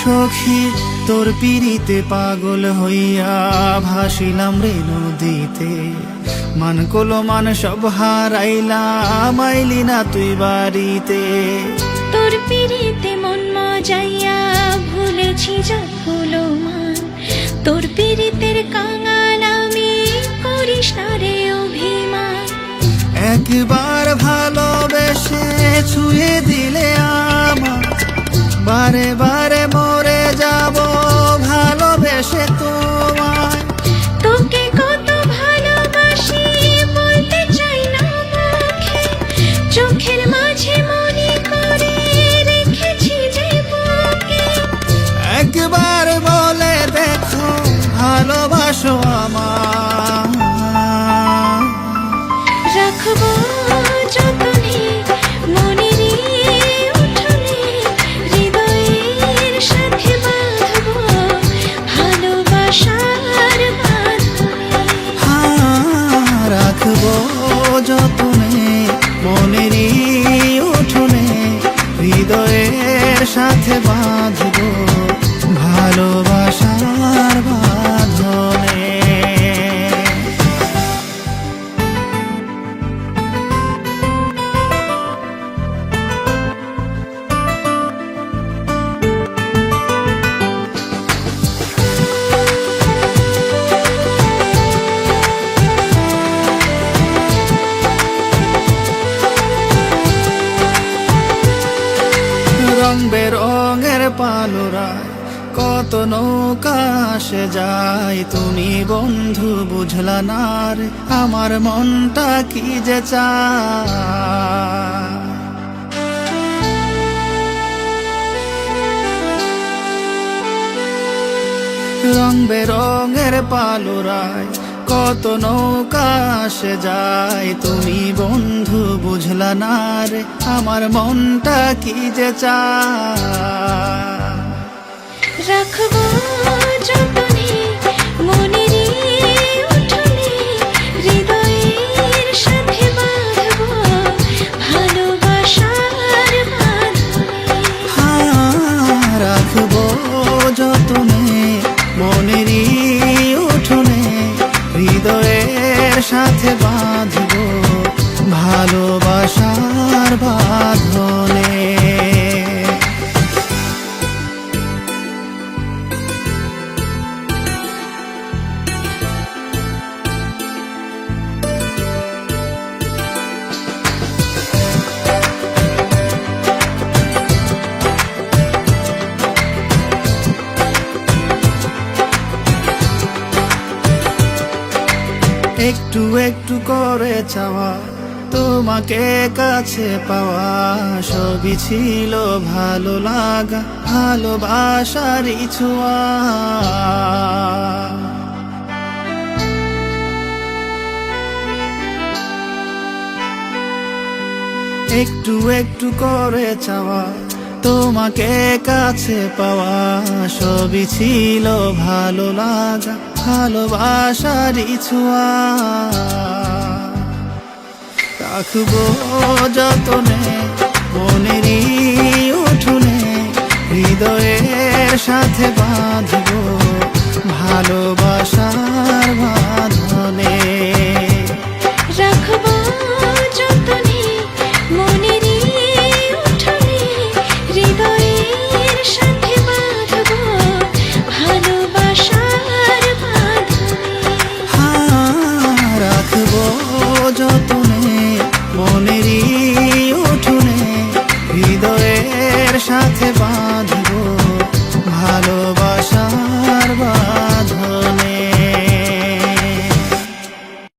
সখী তোর পিড়িতে পাগল হইয়া ভাসিলাম রে নদীতে, মান কলো মান সব হারাইলাম, আইলি না তুই বাড়িতে। তোর পিড়িতে মন মজাইয়া ভুলেছি যতগুলো মান, তোর পিড়িতের কাঙাল আমি, করিস না রে অভিমান। একবার ভালোবেসে ছুঁয়ে দিলে আমার, বারে বারে মরে যাব ভালোবেসে তোমায়। তোকে কত ভালোবাসি বলতে চাই না মুখে, চোখের মাঝে মনে করে রেখেছি যে বুকে। একবার বলে দেখো ভালোবাসো আমার, রাখবো যতনে মনের উঠোনে, হৃদয়ের সাথে বাঁধবো ভালোবাসার বাঁধনে। রাখবো যতনে মনেরই উঠোনে, হৃদয়ের সাথে বাঁধবো ভালোবাসার বাঁধনে। রং বেরঙের পালুরায় কত নৌকা আসে যায়, তুমি বন্ধু বুঝলা না রে আমার মনটা কি যে চায়। রং বেরঙের পালুরায় কত নৌকা আসে যায়, তুমি বন্ধু বুঝলা না রে আমার মনটা কি যে চায়। রাখবো যতনে মনের উঠোনে, হৃদয়ের সাথে বাঁধবো ভালোবাসার বাঁধনে। রাখবো যতনে মনেরই উঠোনে, হৃদয়ের সাথে বাঁধবো ভালোবাসার বাঁধনে। একটু একটু করে চাওয়া, তোমাকে কাছে পাওয়া, সবই ছিল ভালো লাগা ভালোবাসারই ছোঁয়া। একটু একটু করে চাওয়া, তোমাকে কাছে পাওয়া, সবই ছিল ভালো লাগা ভালোবাসারই ছোঁয়া। রাখবো যতনে মনেরই উঠোনে, হৃদয়ের সাথে বাঁধবো ভালো